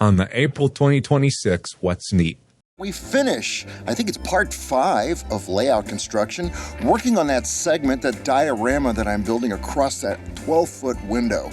on the April 2026 What's Neat. We finish, I think it's part 5 of layout construction, working on that segment, that diorama that I'm building across that 12-foot window.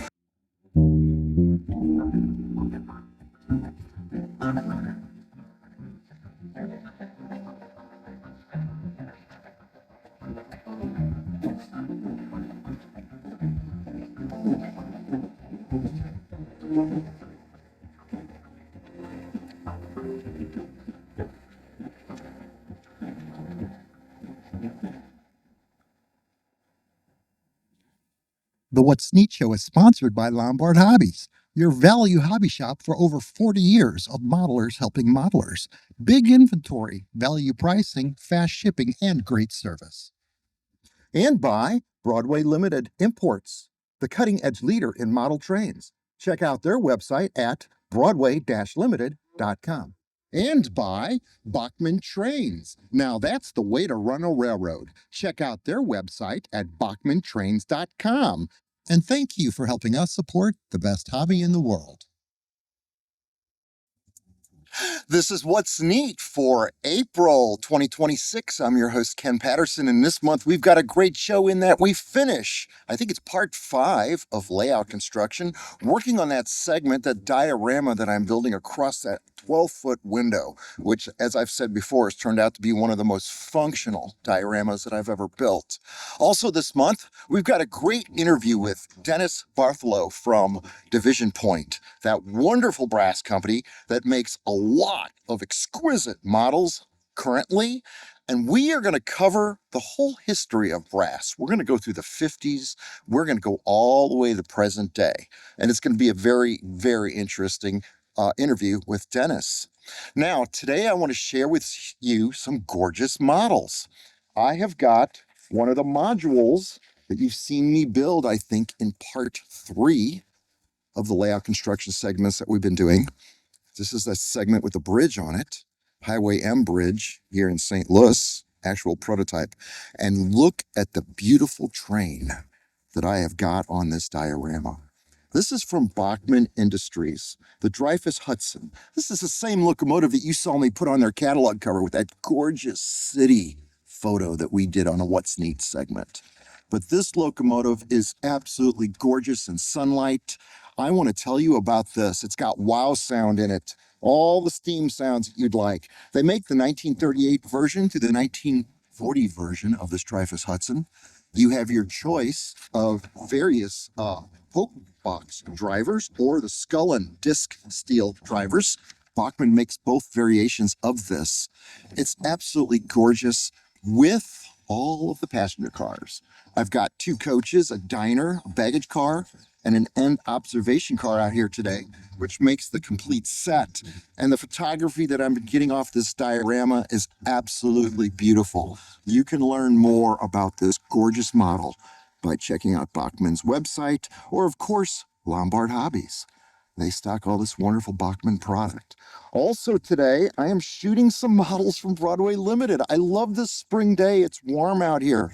The What's Neat show is sponsored by Lombard Hobbies, your value hobby shop for over 40 years of modelers helping modelers. Big inventory, value pricing, fast shipping, and great service. And by Broadway Limited Imports, the cutting-edge leader in model trains. Check out their website at broadway-limited.com. And by Bachmann Trains. Now that's the way to run a railroad. Check out their website at bachmanntrains.com. And thank you for helping us support the best hobby in the world. This is What's Neat for April 2026. I'm your host, Ken Patterson, and this month we've got a great show in that we finish, I think it's part 5 of layout construction, working on that segment, that diorama that I'm building across that 12-foot window, which, as I've said before, has turned out to be one of the most functional dioramas that I've ever built. Also this month, we've got a great interview with Dennis Bartholow from Division Point, that wonderful brass company that makes a lot of exquisite models currently. And we are going to cover the whole history of brass. We're going to go through the 50s. We're going to go all the way to the present day. And it's going to be a very, very interesting interview with Dennis. Now, today I want to share with you some gorgeous models. I have got one of the modules that you've seen me build, I think, in part 3 of the layout construction segments that we've been doing. This is that segment with the bridge on it, Highway M Bridge here in St. Louis, actual prototype. And look at the beautiful train that I have got on this diorama. This is from Bachmann Industries, the Dreyfuss Hudson. This is the same locomotive that you saw me put on their catalog cover with that gorgeous city photo that we did on a What's Neat segment. But this locomotive is absolutely gorgeous in sunlight. I want to tell you about this. It's got wow sound in it, all the steam sounds that you'd like. They make the 1938 version to the 1940 version of this Dreyfuss Hudson. You have your choice of various poke box drivers or the skull and disc steel drivers. Bachmann makes both variations of this. It's absolutely gorgeous with all of the passenger cars. I've got 2 coaches, a diner, a baggage car, and an end observation car out here today, which makes the complete set. And the photography that I'm getting off this diorama is absolutely beautiful. You can learn more about this gorgeous model by checking out Bachmann's website, or of course, Lombard Hobbies. They stock all this wonderful Bachmann product. Also today, I am shooting some models from Broadway Limited. I love this spring day. It's warm out here.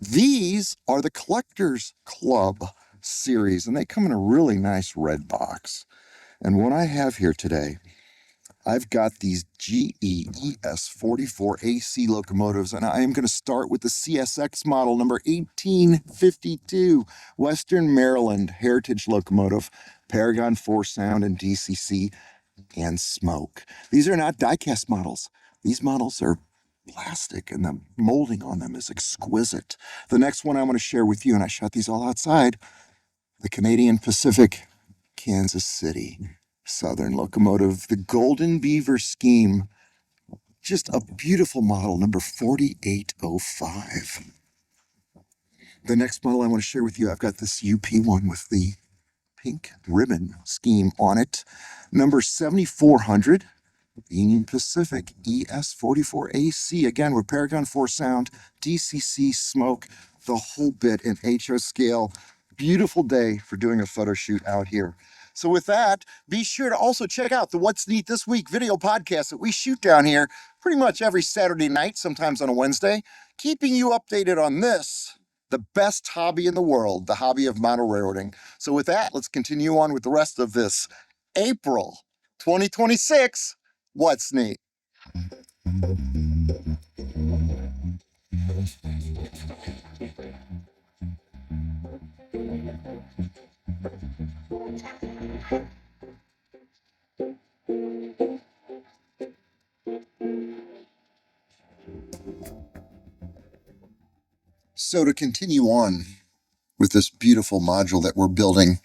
These are the Collectors Club series, and they come in a really nice red box. And what I have here today, I've got these GEES 44 AC locomotives, and I am going to start with the CSX model number 1852, Western Maryland Heritage Locomotive, Paragon 4 Sound and DCC and smoke. These are not die-cast models. These models are plastic, and the molding on them is exquisite. The next one I want to share with you, and I shot these all outside, the Canadian Pacific Kansas City Southern Locomotive, the Golden Beaver Scheme. Just a beautiful model, number 4805. The next model I want to share with you, I've got this UP one with the pink ribbon scheme on it, number 7400, Union Pacific ES44AC, again with Paragon 4 Sound, DCC smoke, the whole bit in HO scale. Beautiful day for doing a photo shoot out here. So with that, be sure to also check out the What's Neat This Week video podcast that we shoot down here pretty much every Saturday night, sometimes on a Wednesday, keeping you updated on this, the best hobby in the world, the hobby of model railroading. So with that, let's continue on with the rest of this April 2026, what's neat? So to continue on with this beautiful module that we're building,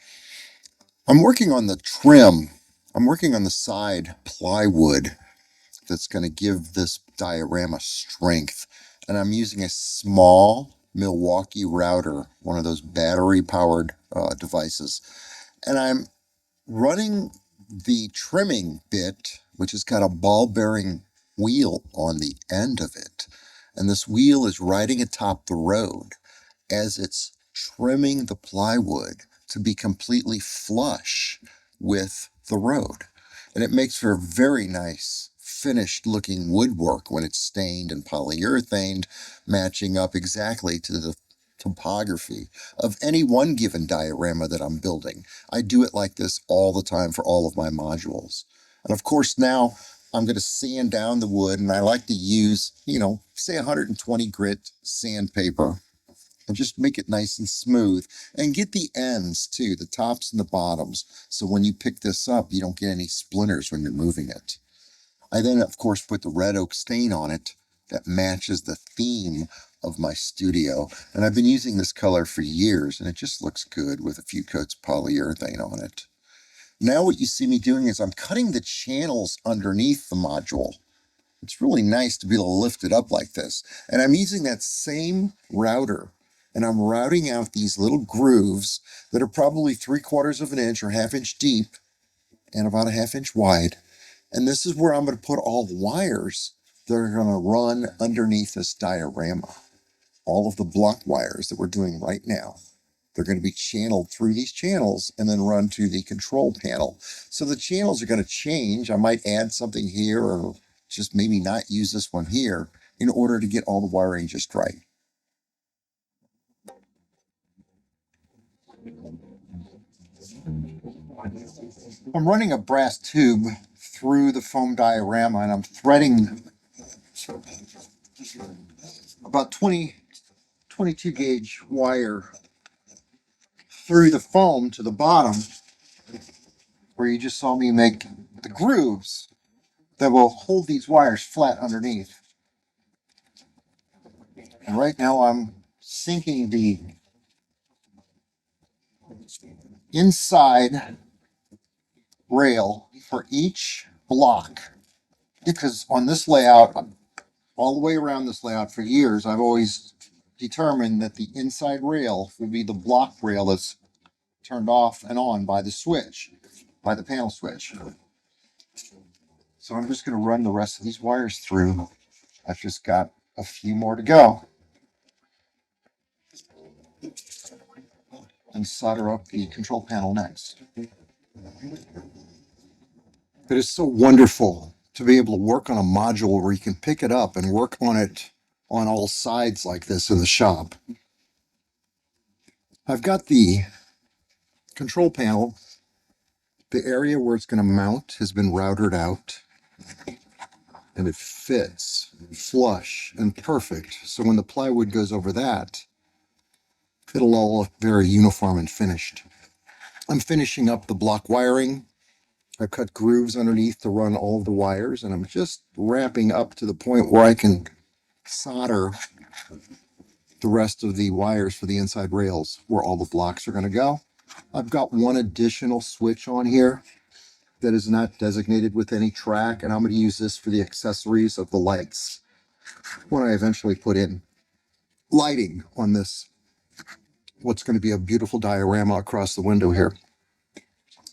I'm working on the trim. I'm working on the side plywood that's going to give this diorama strength. And I'm using a small Milwaukee router, one of those battery powered devices. And I'm running the trimming bit, which has got a ball bearing wheel on the end of it. And this wheel is riding atop the road as it's trimming the plywood to be completely flush with the road. And it makes for a very nice finished looking woodwork when it's stained and polyurethaned, matching up exactly to the topography of any one given diorama that I'm building. I do it like this all the time for all of my modules. And of course now I'm going to sand down the wood, and I like to use, say 120 grit sandpaper, and just make it nice and smooth, and get the ends too, the tops and the bottoms. So when you pick this up, you don't get any splinters when you're moving it. I then, of course, put the red oak stain on it that matches the theme of my studio. And I've been using this color for years, and it just looks good with a few coats of polyurethane on it. Now what you see me doing is I'm cutting the channels underneath the module. It's really nice to be able to lift it up like this. And I'm using that same router, and I'm routing out these little grooves that are probably 3/4 of an inch or 1/2 inch deep and about a 1/2 inch wide. And this is where I'm going to put all the wires that are going to run underneath this diorama. All of the block wires that we're doing right now. They're going to be channeled through these channels and then run to the control panel. So the channels are going to change. I might add something here or just maybe not use this one here in order to get all the wiring just right. I'm running a brass tube through the foam diorama, and I'm threading about 22 gauge wire through the foam to the bottom, where you just saw me make the grooves that will hold these wires flat underneath. And right now I'm sinking the inside rail for each block, because on this layout, all the way around this layout for years, I've always determined that the inside rail will be the block rail that's turned off and on by the switch, by the panel switch. So I'm just going to run the rest of these wires through. I've just got a few more to go, and solder up the control panel next. It is so wonderful to be able to work on a module where you can pick it up and work on it on all sides like this in the shop. I've got the control panel. The area where it's going to mount has been routed out, and it fits flush and perfect. So when the plywood goes over that, it'll all look very uniform and finished. I'm finishing up the block wiring. I've cut grooves underneath to run all of the wires, and I'm just wrapping up to the point where I can solder the rest of the wires for the inside rails where all the blocks are going to go. I've got one additional switch on here that is not designated with any track, and I'm going to use this for the accessories of the lights when I eventually put in lighting on this, what's going to be a beautiful diorama across the window here.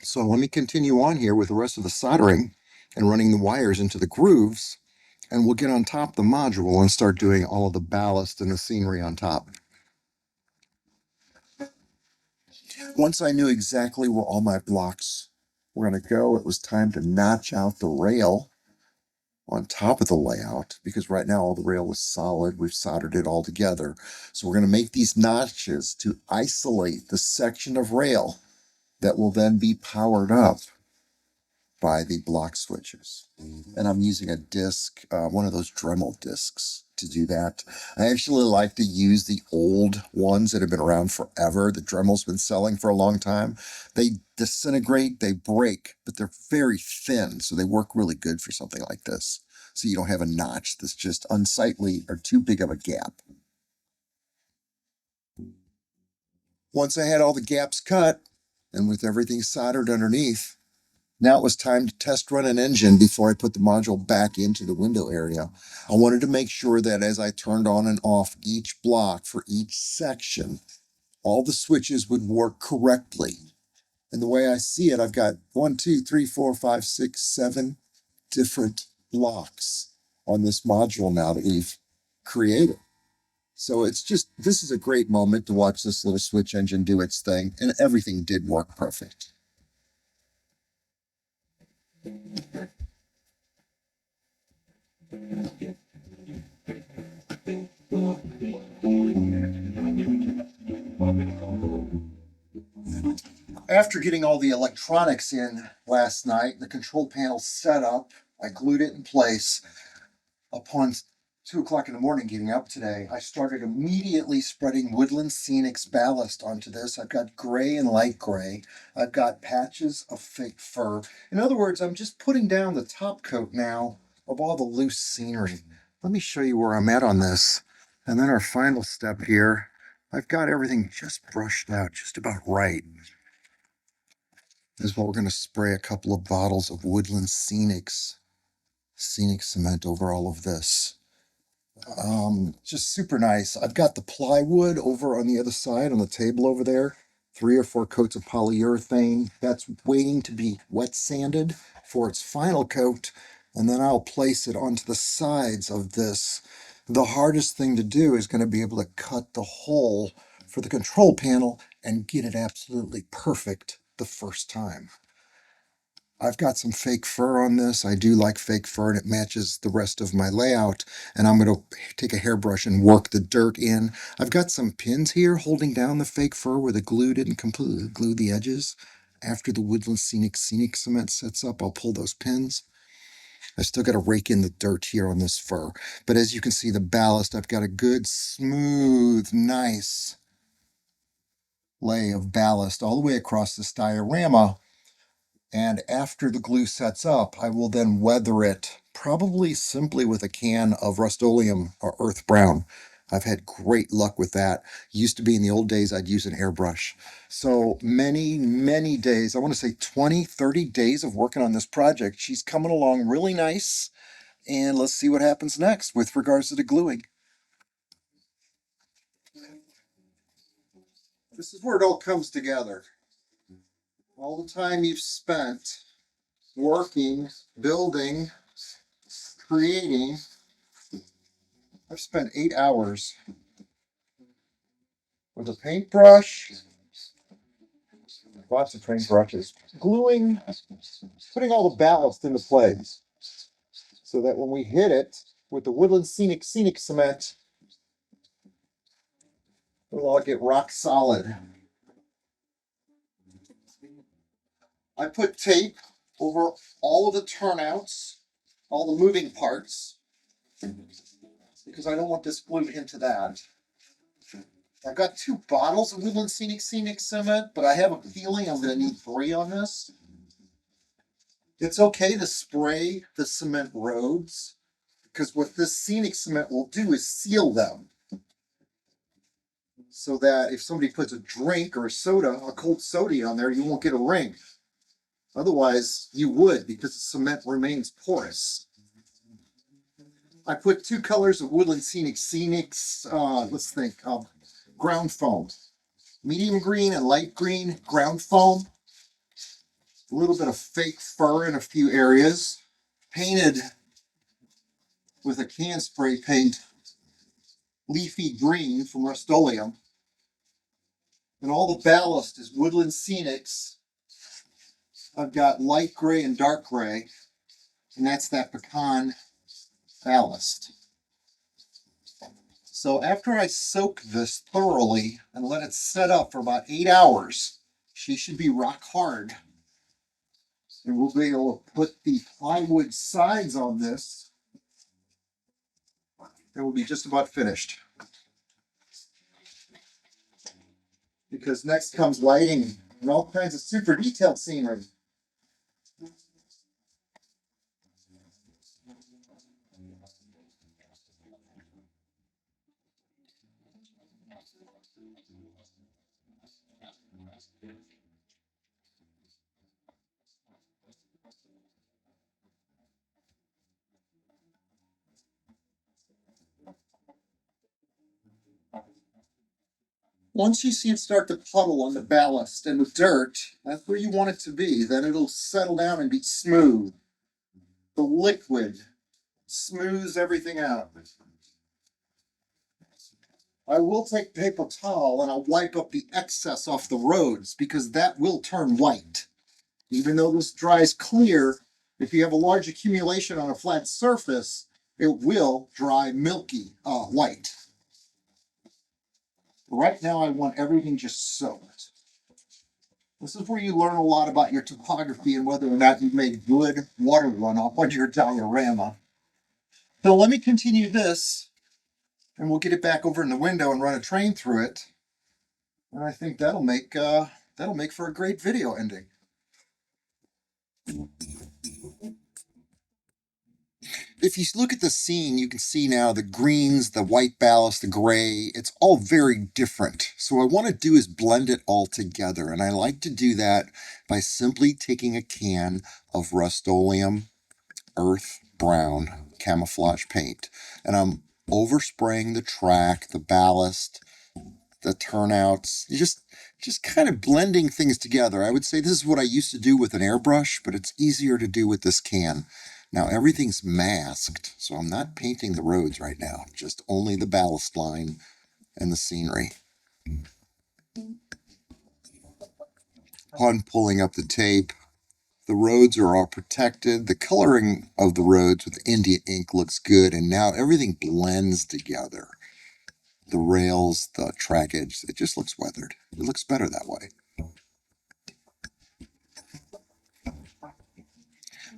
So let me continue on here with the rest of the soldering and running the wires into the grooves, and we'll get on top of the module and start doing all of the ballast and the scenery on top. Once I knew exactly where all my blocks were going to go, it was time to notch out the rail on top of the layout, because right now all the rail was solid. We've soldered it all together. So we're going to make these notches to isolate the section of rail that will then be powered up by the block switches. And I'm using a disc, one of those Dremel discs to do that. I actually like to use the old ones that have been around forever. The Dremel's been selling for a long time. They disintegrate, they break, but they're very thin, so they work really good for something like this. So you don't have a notch that's just unsightly or too big of a gap. Once I had all the gaps cut, and with everything soldered underneath, now it was time to test run an engine before I put the module back into the window area. I wanted to make sure that as I turned on and off each block for each section, all the switches would work correctly. And the way I see it, I've got 1, 2, 3, 4, 5, 6, 7 different blocks on this module now that we've created. So it's just, this is a great moment to watch this little switch engine do its thing, and everything did work perfect. After getting all the electronics in last night, the control panel set up, I glued it in place. Upon 2 o'clock in the morning getting up today, I started immediately spreading Woodland Scenic's ballast onto this. I've got gray and light gray. I've got patches of fake fur. In other words, I'm just putting down the top coat now of all the loose scenery. Let me show you where I'm at on this. And then our final step here, I've got everything just brushed out just about right. This is what we're going to spray a couple of bottles of Woodland Scenic's Scenic cement over all of this. Just super nice. I've got the plywood over on the other side on the table over there. 3 or 4 coats of polyurethane. That's waiting to be wet sanded for its final coat. And then I'll place it onto the sides of this. The hardest thing to do is going to be able to cut the hole for the control panel and get it absolutely perfect the first time. I've got some fake fur on this. I do like fake fur and it matches the rest of my layout. And I'm going to take a hairbrush and work the dirt in. I've got some pins here holding down the fake fur where the glue didn't completely glue the edges. After the Woodland Scenic cement sets up, I'll pull those pins. I still got to rake in the dirt here on this fur. But as you can see, the ballast, I've got a good, smooth, nice lay of ballast all the way across this diorama. And after the glue sets up, I will then weather it, probably simply with a can of Rust-Oleum or Earth Brown. I've had great luck with that. Used to be in the old days, I'd use an airbrush. So many, many days, I want to say 20, 30 days of working on this project. She's coming along really nice. And let's see what happens next with regards to the gluing. This is where it all comes together. All the time you've spent working, building, creating. I've spent 8 hours with a paintbrush, lots of paintbrushes, gluing, putting all the ballast into place so that when we hit it with the Woodland Scenic cement, it'll all get rock solid. I put tape over all of the turnouts, all the moving parts, because I don't want this glued into that. I've got 2 bottles of Woodland Scenic cement, but I have a feeling I'm going to need 3 on this. It's okay to spray the cement roads, because what this Scenic cement will do is seal them. So that if somebody puts a drink or a soda, a cold soda on there, you won't get a ring. Otherwise, you would, because the cement remains porous. I put 2 colors of Woodland Scenic's, let's think, ground foam. Medium green and light green ground foam. A little bit of fake fur in a few areas. Painted with a can spray paint, leafy green from Rust-Oleum. And all the ballast is Woodland Scenic's. I've got light gray and dark gray, and that's that pecan ballast. So after I soak this thoroughly and let it set up for about 8 hours, she should be rock hard. And we'll be able to put the plywood sides on this. And we'll be just about finished. Because next comes lighting and all kinds of super detailed scenery. Once you see it start to puddle on the ballast and the dirt, that's where you want it to be. Then it'll settle down and be smooth. The liquid smooths everything out. I will take paper towel and I'll wipe up the excess off the roads because that will turn white. Even though this dries clear, if you have a large accumulation on a flat surface, it will dry milky white. Right now I want everything just soaked. This is where you learn a lot about your topography and whether or not you've made good water runoff on your diorama. So let me continue this, and we'll get it back over in the window and run a train through it. And I think that'll make for a great video ending. If you look at the scene, you can see now the greens, the white ballast, the gray, it's all very different. So what I want to do is blend it all together. And I like to do that by simply taking a can of Rust-Oleum Earth Brown camouflage paint. And I'm overspraying the track, the ballast, the turnouts, just kind of blending things together. I would say this is what I used to do with an airbrush, but it's easier to do with this can. Now everything's masked, so I'm not painting the roads right now, just only the ballast line and the scenery. Upon pulling up the tape, the roads are all protected. The coloring of the roads with India ink looks good, and now everything blends together. The rails, the track edge, it just looks weathered. It looks better that way.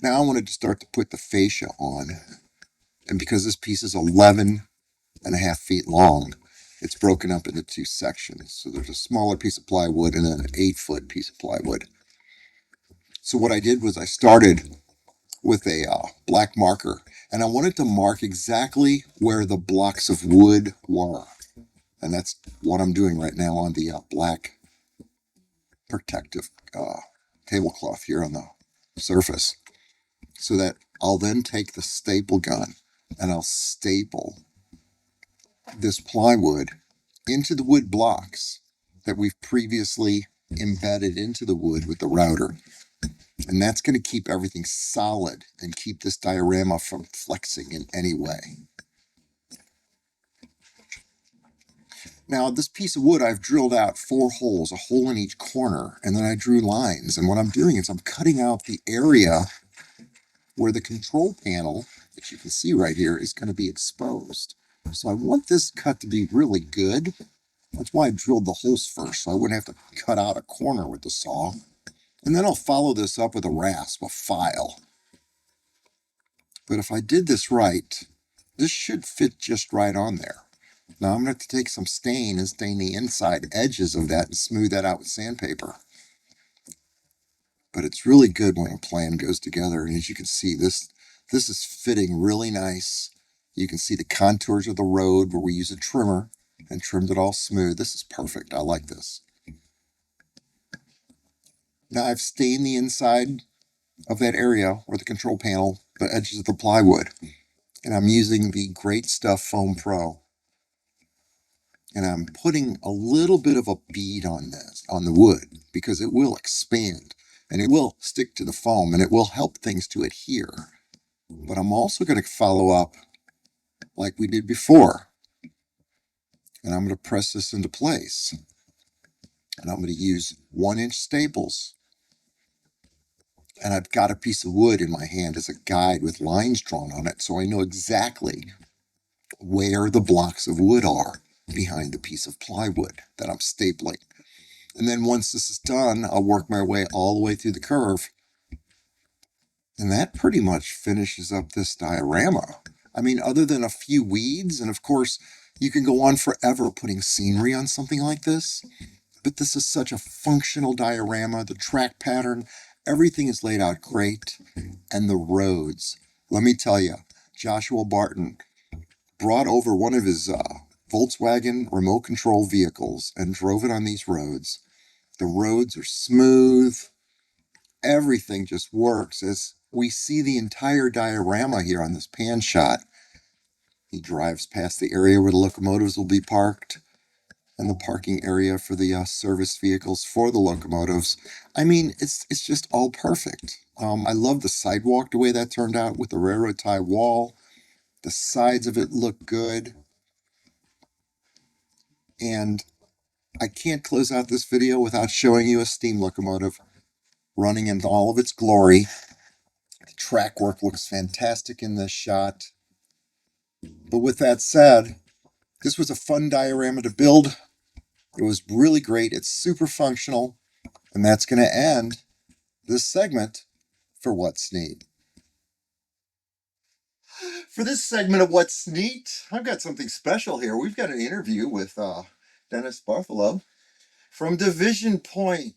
Now I wanted to start to put the fascia on. And because this piece is 11.5 feet long, it's broken up into two sections. So there's a smaller piece of plywood and then an 8-foot piece of plywood. So what I did was I started with a black marker, and I wanted to mark exactly where the blocks of wood were. And that's what I'm doing right now on the black protective tablecloth here on the surface. So that I'll then take the staple gun and I'll staple this plywood into the wood blocks that we've previously embedded into the wood with the router. And that's going to keep everything solid and keep this diorama from flexing in any way. Now, this piece of wood, I've drilled out 4 holes, a hole in each corner, and then I drew lines. And what I'm doing is I'm cutting out the area where the control panel, that you can see right here, is going to be exposed. So I want this cut to be really good. That's why I drilled the holes first, so I wouldn't have to cut out a corner with the saw. And then I'll follow this up with a rasp, a file. But if I did this right, this should fit just right on there. Now I'm going to have to take some stain and stain the inside edges of that and smooth that out with sandpaper. But it's really good when a plan goes together. And as you can see, this is fitting really nice. You can see the contours of the road where we use a trimmer and trimmed it all smooth. This is perfect. I like this. Now I've stained the inside of that area where the control panel, the edges of the plywood. And I'm using the Great Stuff Foam Pro. And I'm putting a little bit of a bead on this, on the wood, because it will expand and it will stick to the foam and it will help things to adhere. But I'm also going to follow up like we did before. And I'm going to press this into place. And I'm going to use 1-inch staples. And I've got a piece of wood in my hand as a guide with lines drawn on it, so I know exactly where the blocks of wood are behind the piece of plywood that I'm stapling. And then once this is done, I'll work my way all the way through the curve And that pretty much finishes up this diorama. I mean, other than a few weeds, and of course, you can go on forever putting scenery on something like this, but this is such a functional diorama. The track pattern, everything is laid out great. And the roads. Let me tell you, Joshua Barton brought over one of his Volkswagen remote control vehicles and drove it on these roads. The roads are smooth. Everything just works as we see the entire diorama here on this pan shot. He drives past the area where the locomotives will be parked and the parking area for the service vehicles for the locomotives. I mean, it's just all perfect. I love the sidewalk, the way that turned out with the railroad tie wall. The sides of it look good. And I can't close out this video without showing you a steam locomotive running in all of its glory. The track work looks fantastic in this shot. But with that said, this was a fun diorama to build. It was really great. It's super functional. And that's going to end this segment for What's Neat. For this segment of What's Neat, I've got something special here. We've got an interview with Dennis Bartholow from Division Point.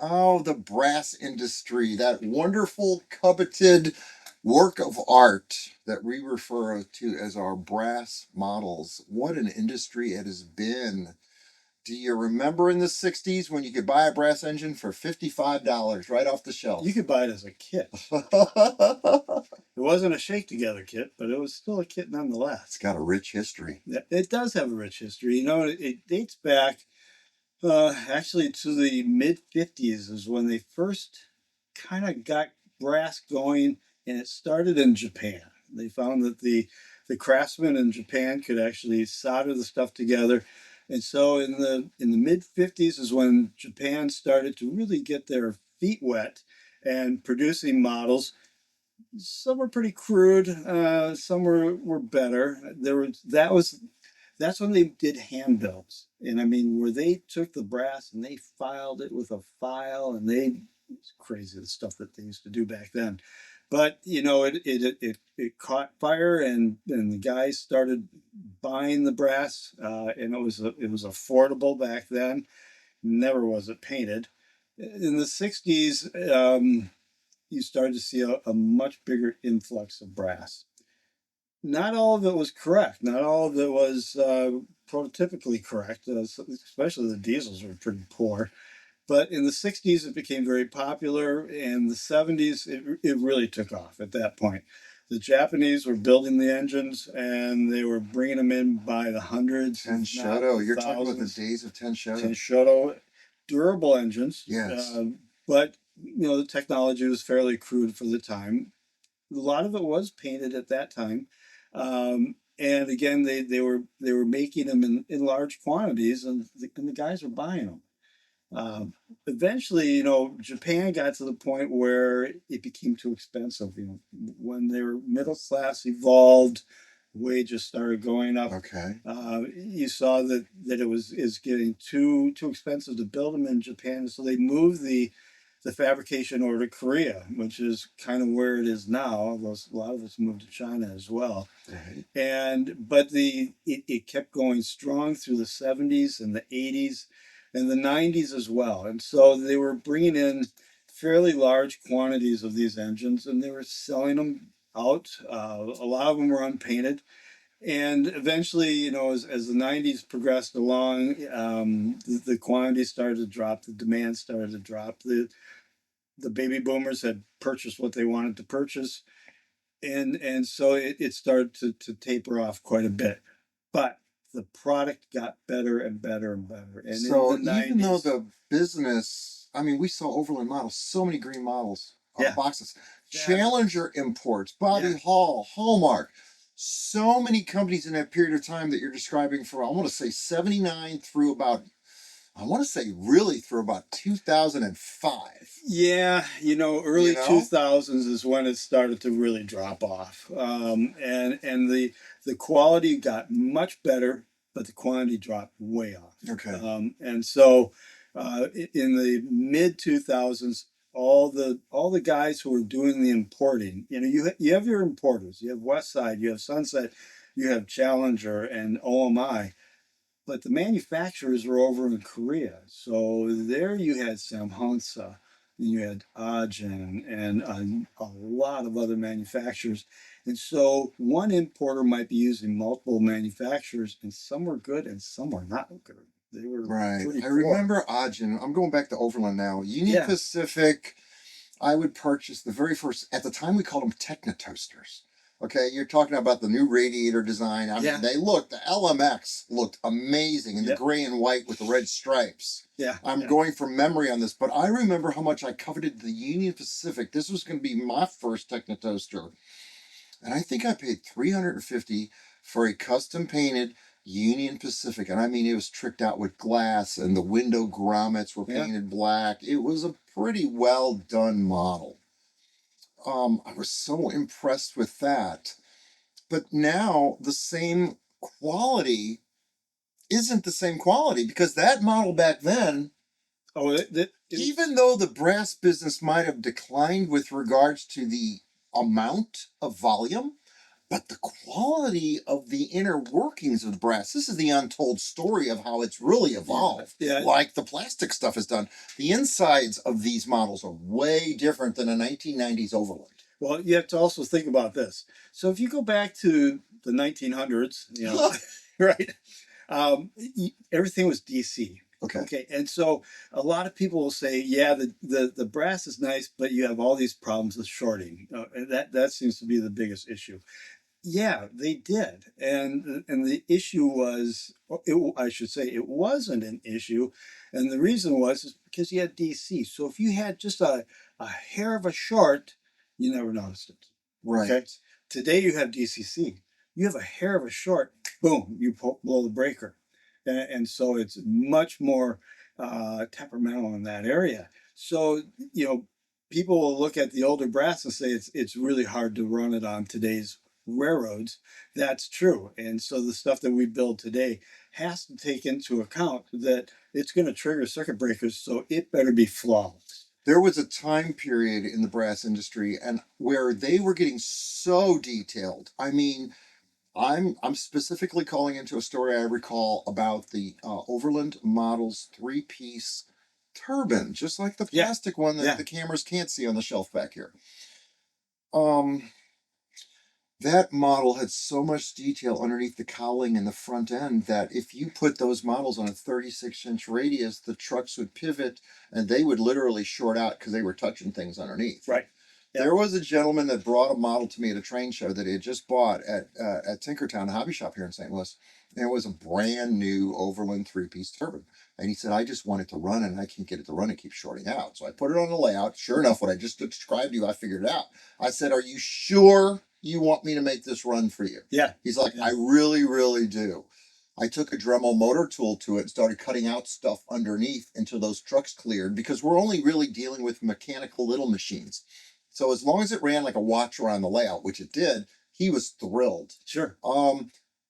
Oh, the brass industry, that wonderful, coveted work of art that we refer to as our brass models. What an industry it has been. Do you remember in the 60s when you could buy a brass engine for $55 right off the shelf? You could buy it as a kit. It wasn't a shake together kit, but it was still a kit nonetheless. It's got a rich history. It does have a rich history. You know, it dates back actually to the mid 50s is when they first kind of got brass going, and it started in Japan. They found that the craftsmen in Japan could actually solder the stuff together. And so in the mid 50s is when Japan started to really get their feet wet and producing models. Some were pretty crude, some were better. That's when they did hand builds. And I mean, where they took the brass and they filed it with a file, and it's crazy the stuff that they used to do back then. But you know, it caught fire, and the guys started buying the brass, and it was affordable back then. Never was it painted. In the 60s, you started to see a much bigger influx of brass. Not all of it was correct. Not all of it was prototypically correct, especially the diesels were pretty poor. But in the 60s, it became very popular. And the 70s, it really took off at that point. The Japanese were building the engines, and they were bringing them in by the hundreds. Tenshoto. You're talking about the days of Tenshoto. Tenshoto, durable engines. Yes. But, you know, the technology was fairly crude for the time. A lot of it was painted at that time. And again, they were making them in large quantities, and the guys were buying them. Eventually, you know, Japan got to the point where it became too expensive. You know, when their middle class evolved, wages started going up. Okay. You saw that it was getting too expensive to build them in Japan, so they moved the fabrication over to Korea, which is kind of where it is now. Although a lot of us moved to China as well. Right. But it kept going strong through the 70s and the 80s and the 90s as well. And so they were bringing in fairly large quantities of these engines, and they were selling them out. A lot of them were unpainted. And eventually, you know, as the 90s progressed along, the quantity started to drop, the demand started to drop. The baby boomers had purchased what they wanted to purchase, and so it started to taper off quite a bit. But the product got better and better and better. And so in the 90s, even though the business, I mean, we saw Overland models, so many green models on boxes. Challenger Imports, Bobby Hall, Hallmark. So many companies in that period of time that you're describing from, I want to say 79 through about, I want to say really through about 2005. Yeah, you know, early 2000s is when it started to really drop off. And the quality got much better, but the quantity dropped way off. Okay. And so in the mid 2000s, all the guys who are doing the importing. You know, you have your importers. You have Westside, you have Sunset, you have Challenger and OMI. But the manufacturers were over in Korea. So there you had Samhansa, and you had Ajin, and a lot of other manufacturers. And so one importer might be using multiple manufacturers, and some were good and some were not good. They were pretty I poor. remember Ajin. I'm going back to Overland now. Union Yeah. Pacific, I would purchase the very first, at the time we called them Techno Toasters. Okay, you're talking about the new radiator design. I mean, they looked, the LMX looked amazing in the gray and white with the red stripes. Yeah. I'm going from memory on this, but I remember how much I coveted the Union Pacific. This was going to be my first Techno Toaster. And I think I paid $350 for a custom painted Union Pacific. And I mean, it was tricked out with glass and the window grommets were painted black. It was a pretty well done model. I was so impressed with that. But now the same quality isn't the same quality because that model back then, even though the brass business might have declined with regards to the amount of volume, but the quality of the inner workings of the brass, this is the untold story of how it's really evolved. Yeah. Like the plastic stuff is done. The insides of these models are way different than a 1990s Overland. Well, you have to also think about this. So if you go back to the 1900s, you know, right, everything was DC. Okay. And so a lot of people will say, yeah, the brass is nice, but you have all these problems with shorting. And that seems to be the biggest issue. Yeah, they did. And the issue was, I should say, it wasn't an issue. And the reason is because you had DC. So if you had just a hair of a short, you never noticed it. Right. Okay. Today you have DCC. You have a hair of a short, boom, you blow the breaker. And so it's much more temperamental in that area. So, you know, people will look at the older brass and say it's really hard to run it on today's railroads. That's true. And so the stuff that we build today has to take into account that it's going to trigger circuit breakers, so it better be flawless. There was a time period in the brass industry and where they were getting so detailed. I mean, I'm specifically calling into a story I recall about the Overland Models 3-piece turbine, just like the plastic one that the cameras can't see on the shelf back here. That model had so much detail underneath the cowling and the front end that if you put those models on a 36-inch radius, the trucks would pivot and they would literally short out because they were touching things underneath. Right. There was a gentleman that brought a model to me at a train show that he had just bought at Tinkertown, a hobby shop here in St. Louis. And it was a brand new Overland 3-piece turbine. And he said, I just want it to run and I can't get it to run. It keeps shorting out. So I put it on the layout. Sure enough, what I just described to you, I figured it out. I said, are you sure you want me to make this run for you? Yeah. He's like, I really, really do. I took a Dremel motor tool to it and started cutting out stuff underneath until those trucks cleared because we're only really dealing with mechanical little machines. So as long as it ran like a watch around the layout, which it did, he was thrilled. Sure.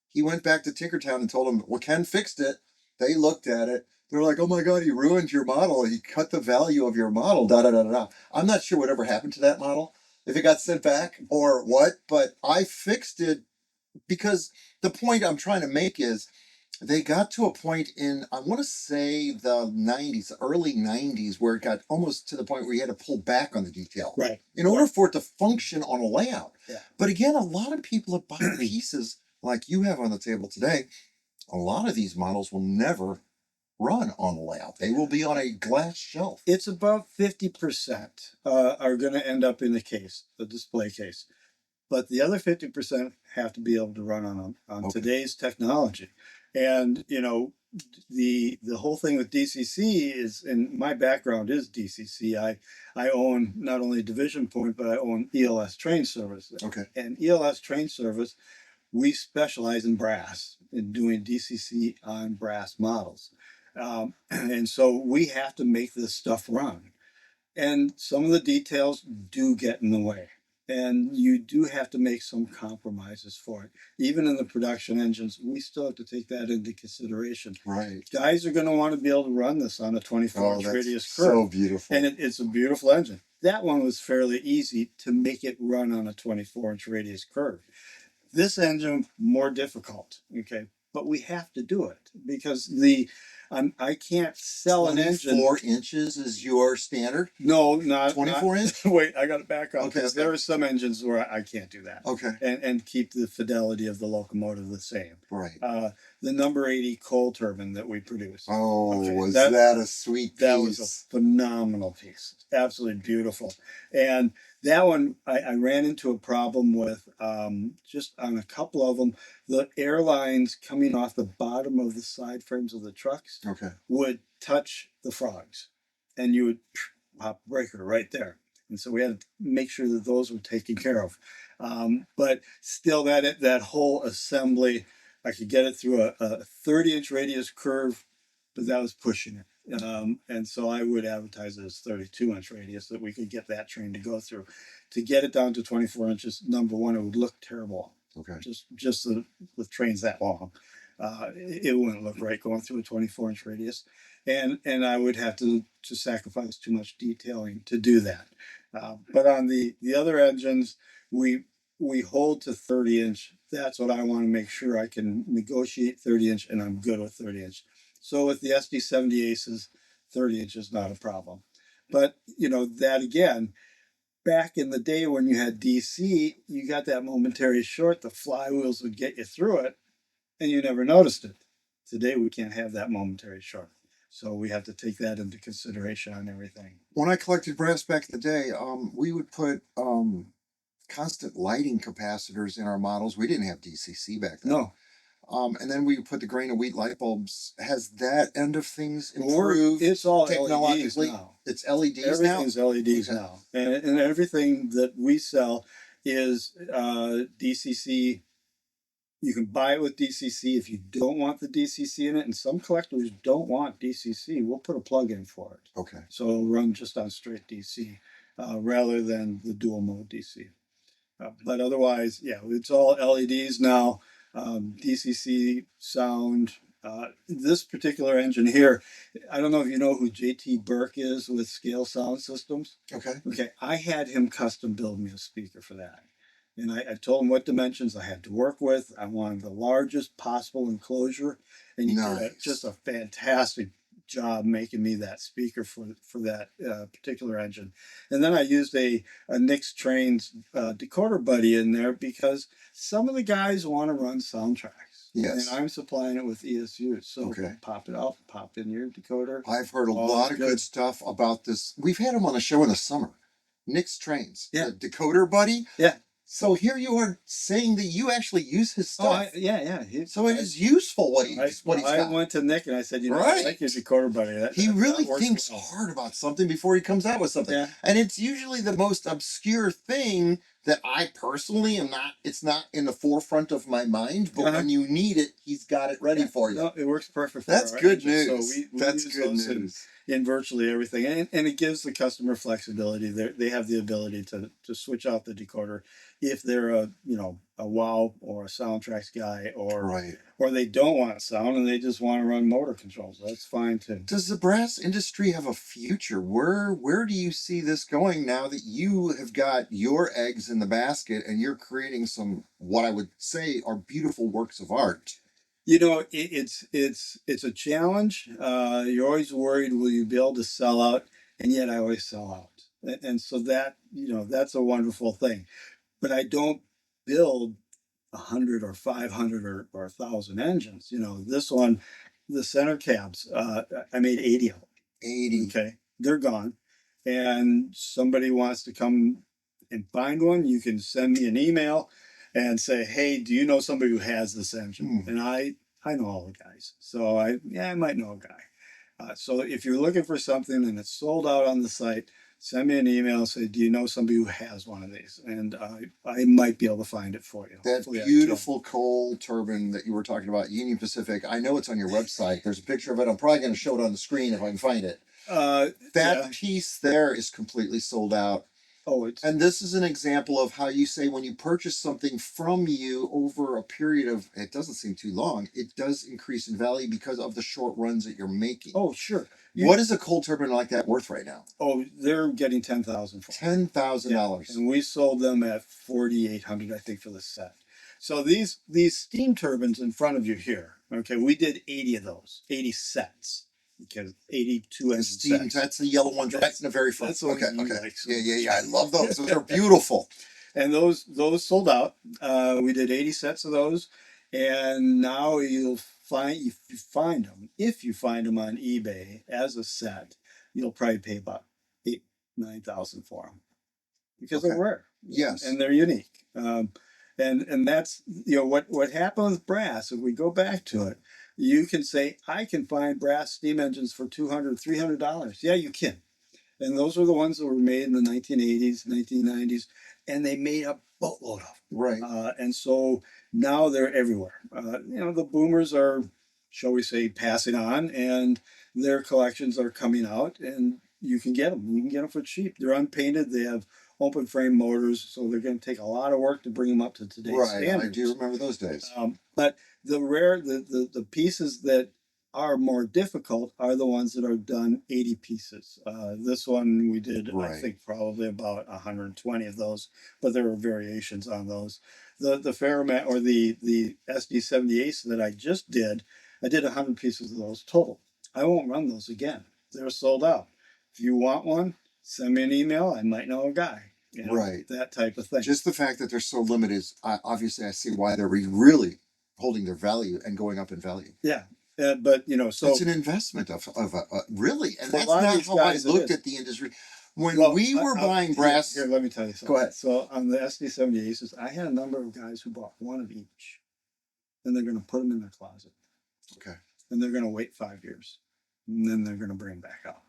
He went back to Tinkertown and told him, well, Ken fixed it. They looked at it. They're like, oh my God, he ruined your model. He cut the value of your model, da da da da. I'm not sure whatever happened to that model, if it got sent back or what, but I fixed it because the point I'm trying to make is they got to a point in, I want to say the 90s, early 90s, where it got almost to the point where you had to pull back on the detail. Right. In order for it to function on a layout. Yeah. But again, a lot of people that buy pieces like you have on the table today, a lot of these models will never run on a layout. They will be on a glass shelf. It's about 50% are going to end up in the case, the display case. But the other 50% have to be able to run on today's technology. And, you know, the whole thing with DCC is, and my background is DCC. I own not only Division Point, but I own ELS Train Service. Okay. And ELS Train Service, we specialize in brass, in doing DCC on brass models. And so we have to make this stuff run. And some of the details do get in the way. And you do have to make some compromises for it. Even in the production engines, we still have to take that into consideration. Right. Guys are going to want to be able to run this on a 24-inch radius curve. So beautiful. And it's a beautiful engine. That one was fairly easy to make it run on a 24-inch radius curve. This engine, more difficult, okay? But we have to do it because I can't sell an engine. 24 inches is your standard? No, not 24 inch? Wait, I got to back up. Okay, Because there are some engines where I can't do that. Okay. And keep the fidelity of the locomotive the same. Right. The number 80 coal turbine that we produce. Oh, Okay, was that a sweet piece? That was a phenomenal piece. Absolutely beautiful. And that one, I ran into a problem with just on a couple of them. The airlines coming off the bottom of the side frames of the trucks would touch the frogs, and you would pop a breaker right there. And so we had to make sure that those were taken care of. But still, that whole assembly, I could get it through a 30-inch radius curve, but that was pushing it. And so I would advertise it as 32-inch radius that we could get that train to go through. To get it down to 24 inches, number one, it would look terrible. Okay. Just with trains that long, it wouldn't look right going through a 24-inch radius, and I would have to sacrifice too much detailing to do that. But on the other engines, we hold to 30-inch. That's what I want to make sure I can negotiate 30-inch, and I'm good with 30-inch. So with the SD70 Aces, 30-inch is not a problem. But that again, back in the day when you had DC, you got that momentary short, the flywheels would get you through it, and you never noticed it. Today, we can't have that momentary short. So we have to take that into consideration on everything. When I collected brass back in the day, we would put constant lighting capacitors in our models. We didn't have DCC back then. No. And then we put the grain of wheat light bulbs. Has that end of things improved? It's all technologically? LEDs now. It's LEDs now? Everything's LEDs now. And everything that we sell is DCC. You can buy it with DCC if you don't want the DCC in it. And some collectors don't want DCC. We'll put a plug in for it. Okay. So it'll run just on straight DC rather than the dual mode DC. But otherwise, yeah, it's all LEDs now. DCC sound. This particular engine here, I don't know if you know who JT Burke is with Scale Sound Systems. Okay. I had him custom build me a speaker for that. And I told him what dimensions I had to work with. I wanted the largest possible enclosure. And he did just a fantastic job making me that speaker for that particular engine. And then I used a Nick's Trains decoder buddy in there because some of the guys want to run soundtracks. Yes. And I'm supplying it with ESUs. So pop it out, pop in your decoder. I've heard a lot of good stuff about this. We've had him on the show in the summer. Nick's Trains. Yeah. The decoder buddy. Yeah. So here you are saying that you actually use his stuff. Yeah. So it is useful what he's got. I went to Nick and I said, I like your decoder buddy. He really thinks hard about something before he comes out with something. Yeah. And it's usually the most obscure thing that I personally am not, it's not in the forefront of my mind, but when you need it, he's got it ready for you. No, it works perfect for That's good news. So we That's use good those news. In virtually everything. And it gives the customer flexibility. They have the ability to switch out the decoder if they're a WOW or a Soundtracks guy or they don't want sound and they just want to run motor controls. That's fine too. Does the brass industry have a future? Where do you see this going now that you have got your eggs in the basket and you're creating some, what I would say are beautiful works of art? It's a challenge. You're always worried, will you be able to sell out? And yet I always sell out. And so that, that's a wonderful thing. But I don't build 100 or 500 or 1,000 engines. This one, the center cabs, I made 80 of them. 80. Okay. They're gone. And somebody wants to come and find one, you can send me an email and say, hey, do you know somebody who has this engine? And I know all the guys. So I might know a guy. So if you're looking for something and it's sold out on the site, send me an email and say, do you know somebody who has one of these? And I might be able to find it for you. That beautiful coal turbine that you were talking about, Union Pacific, I know it's on your website. There's a picture of it. I'm probably going to show it on the screen if I can find it. That piece there is completely sold out. Oh, it's And this is an example of how you say when you purchase something from you over a period of, it doesn't seem too long, it does increase in value because of the short runs that you're making. oh sure. What is a coal turbine like that worth right now? Oh, they're getting 10,000 for it. $10,000. And we sold them at 4,800, I think, for the set. So these steam turbines in front of you here, okay, we did 80 of those, 80 sets, because 82 The engine steam, sets. that's the yellow one right in the very front. That's the Okay, ones you okay. like so Yeah. I love those. Those are beautiful. And those sold out. We did 80 sets of those, and now you'll find if you find them on eBay as a set, you'll probably pay about 8,000-9,000 for them because Okay. they're rare. Yes. And they're unique. And that's what happened with brass. If we go back to it, you can say I can find brass steam engines for $200-300. Yeah, you can. And those are the ones that were made in the 1980s, 1990s, and they made a boatload of them. Right. And so now they're everywhere. The boomers are, shall we say, passing on, and their collections are coming out, and you can get them. You can get them for cheap. They're unpainted. They have open frame motors, so they're going to take a lot of work to bring them up to today's standards. I do remember those days. But the pieces that are more difficult are the ones that are done 80 pieces. This one we did, I think, probably about 120 of those, but there were variations on those. The Ferromat or the SD78s that I just did, I did 100 pieces of those total. I won't run those again. They're sold out. If you want one, send me an email. I might know a guy. That type of thing. Just the fact that they're so limited, obviously I see why they're really holding their value and going up in value. Yeah. But so it's an investment of really, and for a that's lot of not these how I guys, looked at the industry. When we were buying brass, here, let me tell you something. Go ahead. So on the SD78s, I had a number of guys who bought one of each, and they're going to put them in their closet. Okay. And they're going to wait 5 years, and then they're going to bring them back out.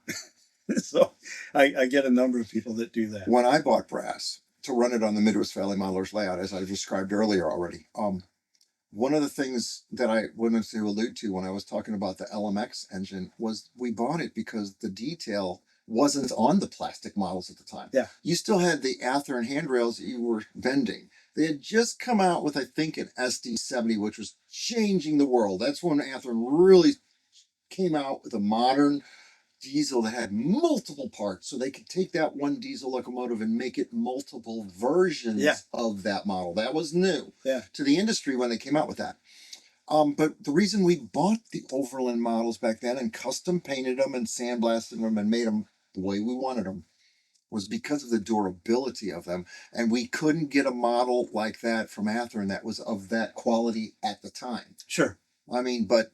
So I get a number of people that do that. When I bought brass to run it on the Midwest Valley Modelers layout, as I described earlier already, one of the things that I wanted to allude to when I was talking about the LMX engine was we bought it because the detail wasn't on the plastic models at the time. Yeah. You still had the Athearn handrails that you were bending. They had just come out with, I think, an SD70, which was changing the world. That's when Athearn really came out with a modern diesel that had multiple parts, so they could take that one diesel locomotive and make it multiple versions of that model. That was new to the industry when they came out with that. But the reason we bought the Overland models back then and custom painted them and sandblasted them and made them the way we wanted them was because of the durability of them. And we couldn't get a model like that from Athearn that was of that quality at the time. Sure. I mean, but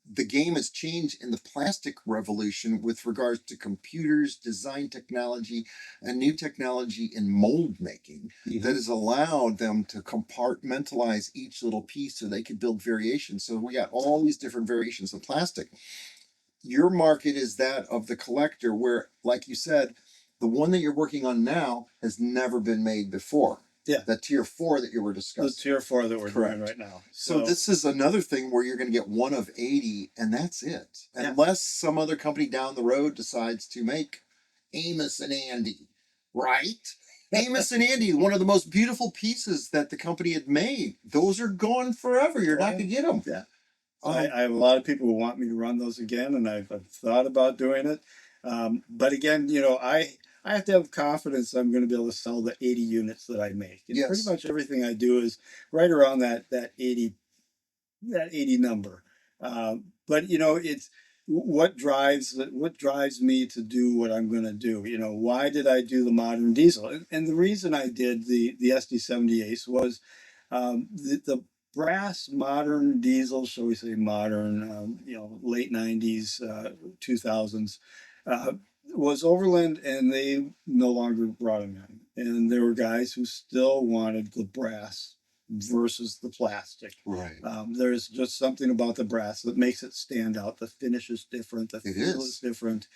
the game has changed in the plastic revolution with regards to computers, design technology, and new technology in mold making that has allowed them to compartmentalize each little piece so they could build variations. So we got all these different variations of plastic. Your market is that of the collector where, like you said, the one that you're working on now has never been made before. Yeah. The tier 4 that you were discussing. The tier 4 that we're doing right now. So this is another thing where you're going to get one of 80 and that's it. Unless some other company down the road decides to make Amos and Andy, right? Amos and Andy, one of the most beautiful pieces that the company had made. Those are gone forever. You're not going to get them. Yeah. I have a lot of people who want me to run those again, and I've thought about doing it. But again, I have to have confidence I'm going to be able to sell the 80 units that I make. And pretty much everything I do is right around that 80 number. But it's what drives me to do what I'm going to do. Why did I do the modern diesel? And the reason I did the SD78 was the brass modern diesel, shall we say modern, late 90s, 2000s. Was Overland, and they no longer brought them in. And there were guys who still wanted the brass versus the plastic. Right. There's just something about the brass that makes it stand out. The finish is different. The feel is different.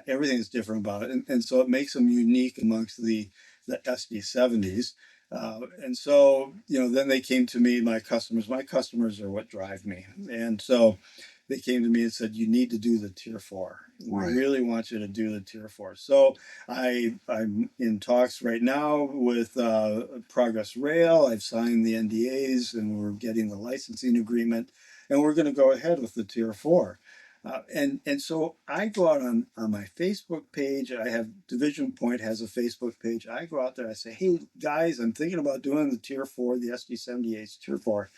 Everything is different about it. And so it makes them unique amongst the SD70s. And so, then they came to me, my customers. My customers are what drive me. And so, they came to me and said, you need to do the Tier 4. Right. We really want you to do the Tier 4. So I'm in talks right now with Progress Rail. I've signed the NDAs and we're getting the licensing agreement, and we're going to go ahead with the Tier 4. And so I go out on my Facebook page. I have Division Point has a Facebook page. I go out there. I say, hey guys, I'm thinking about doing the Tier 4, the SD78's Tier 4,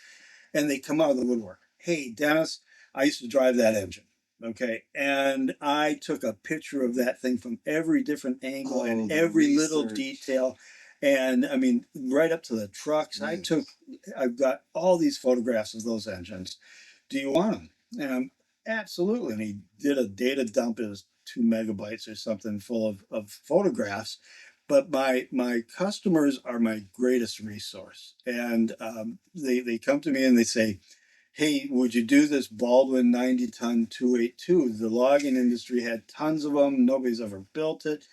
and they come out of the woodwork. Hey Dennis, I used to drive that engine. Okay, and I took a picture of that thing from every different angle and every little detail, and I mean right up to the trucks. Nice. I've got all these photographs of those engines. Do you want them? And absolutely. And he did a data dump. It was 2 megabytes or something full of photographs. But my customers are my greatest resource. And they come to me and they say, hey, would you do this Baldwin 90-ton 282? The logging industry had tons of them. Nobody's ever built it.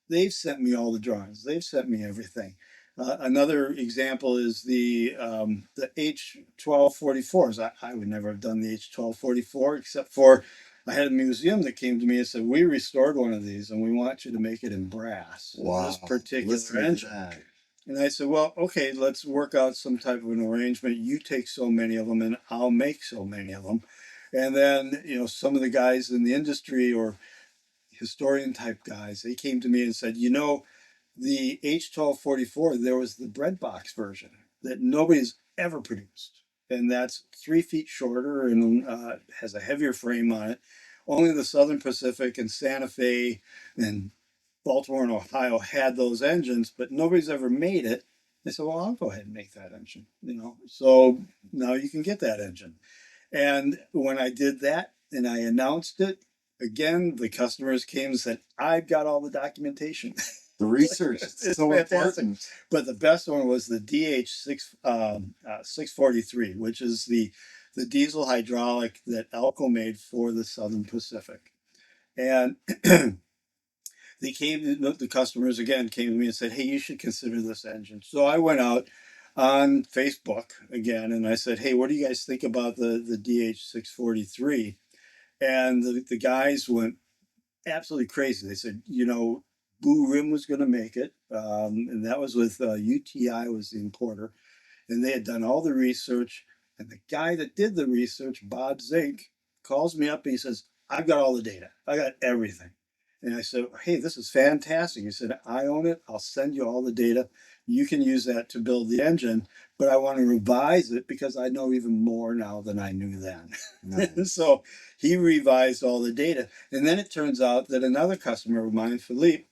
They've sent me all the drawings. They've sent me everything. Another example is the H1244s. I would never have done the H1244 except for I had a museum that came to me and said, we restored one of these and we want you to make it in brass. Wow. This particular Listen to engine. that. And I said, well, okay, let's work out some type of an arrangement. You take so many of them and I'll make so many of them. And then, you know, some of the guys in the industry or historian type guys, they came to me and said, you know, the H1244, there was the bread box version that nobody's ever produced. And that's 3 feet shorter and has a heavier frame on it. Only the Southern Pacific and Santa Fe and Baltimore and Ohio had those engines, but nobody's ever made it. They said, well, I'll go ahead and make that engine, you know. So now you can get that engine. And when I did that and I announced it, again, the customers came and said, I've got all the documentation. The research is It's so fantastic. important. But the best one was the DH643, which is the diesel hydraulic that Elco made for the Southern Pacific. And they came, the customers again came to me and said, hey, you should consider this engine. So I went out on Facebook again and I said, hey, what do you guys think about the DH643? And the guys went absolutely crazy. They said, you know, Boo Rim was going to make it. And that was with UTI was the importer. And they had done all the research. And the guy that did the research, Bob Zink, calls me up and he says, I've got all the data. I got everything. And I said, hey, this is fantastic. He said, I own it. I'll send you all the data. You can use that to build the engine, but I want to revise it because I know even more now than I knew then. Nice. So he revised all the data. And then it turns out that another customer of mine, Philippe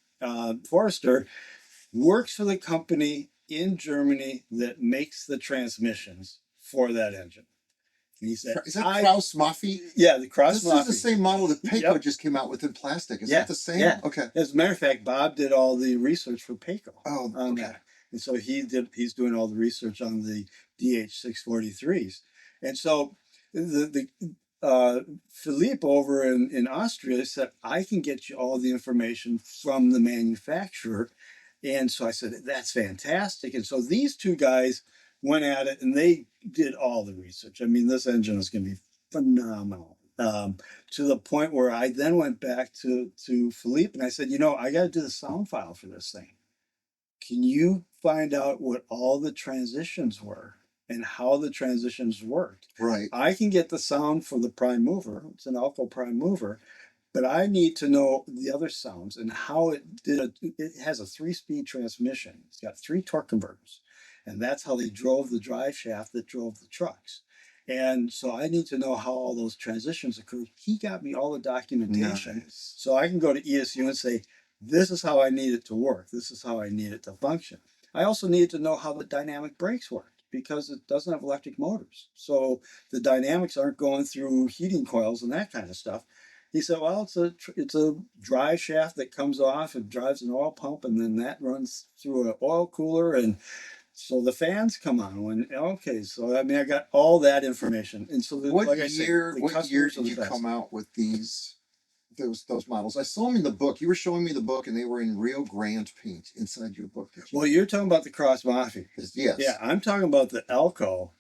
Forrester, works for the company in Germany that makes the transmissions for that engine. And he said, Is that Kraus Maffi? Yeah, the Kraus This is the same model that Payco Yep. just came out with in plastic. Is Yeah, that the same? yeah. Okay. As a matter of fact, Bob did all the research for Payco Oh, on okay. that. And so he's doing all the research on the DH643s. And so the Philippe over in Austria said, I can get you all the information from the manufacturer. And so I said, that's fantastic. And so these two guys went at it and they did all the research. I mean, this engine is going to be phenomenal. To the point where I then went back to Philippe and I said, you know, I got to do the sound file for this thing. Can you find out what all the transitions were and how the transitions worked? Right. I can get the sound for the prime mover. It's an Elco prime mover. But I need to know the other sounds and how it did. It has a 3-speed transmission. It's got 3 torque converters. And that's how they drove the drive shaft that drove the trucks. And so I need to know how all those transitions occurred. He got me all the documentation. Nice. So I can go to ESU and say, this is how I need it to work. This is how I need it to function. I also needed to know how the dynamic brakes worked because it doesn't have electric motors. So the dynamics aren't going through heating coils and that kind of stuff. He said, well, it's a drive shaft that comes off, it drives an oil pump, and then that runs through an oil cooler, and so the fans come on. Okay, so I mean, I got all that information. And so, What like I said, year? the What year customers are did the you best. come out with those models? I saw them in the book. You were showing me the book, and they were in Rio Grande paint inside your book. Well, you're talking about the Cross Mafia. Yes. Yeah, I'm talking about the Elco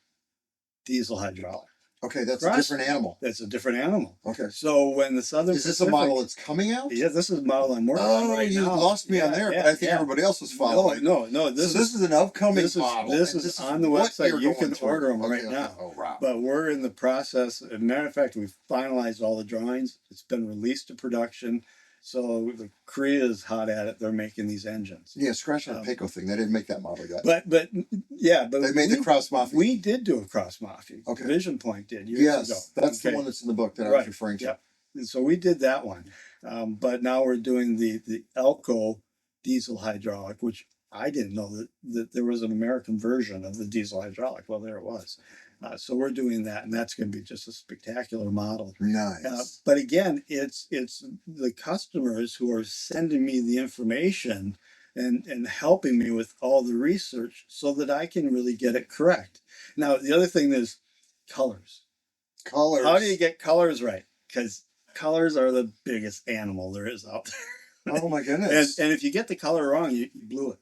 diesel hydraulic. Okay, that's a Cross. different animal. That's a different animal. Okay. So when the Southern Is this a model that's coming out? Yeah, this is a model I'm working on right you now. lost me on there, but I think everybody else was following. No. This is an upcoming model. This is on the website. You can order them right now. Oh, wow. But we're in the process. As a matter of fact, we've finalized all the drawings. It's been released to production. So Korea is hot at it. They're making these engines. Yeah, scratch that Payco thing. They didn't make that model yet. But they made the Cross Mafia. We did do a Cross Mafia. Okay. Vision Point did years ago. That's the one that's in the book that I was referring to. Yep. And so we did that one. But now we're doing the Elco diesel hydraulic, which I didn't know that there was an American version of the diesel hydraulic. Well, there it was. So we're doing that, and that's going to be just a spectacular model. Nice. But again, it's the customers who are sending me the information and helping me with all the research so that I can really get it correct. Now, the other thing is colors. Colors. How do you get colors right? Because colors are the biggest animal there is out there. Oh my goodness. And if you get the color wrong, you blew it.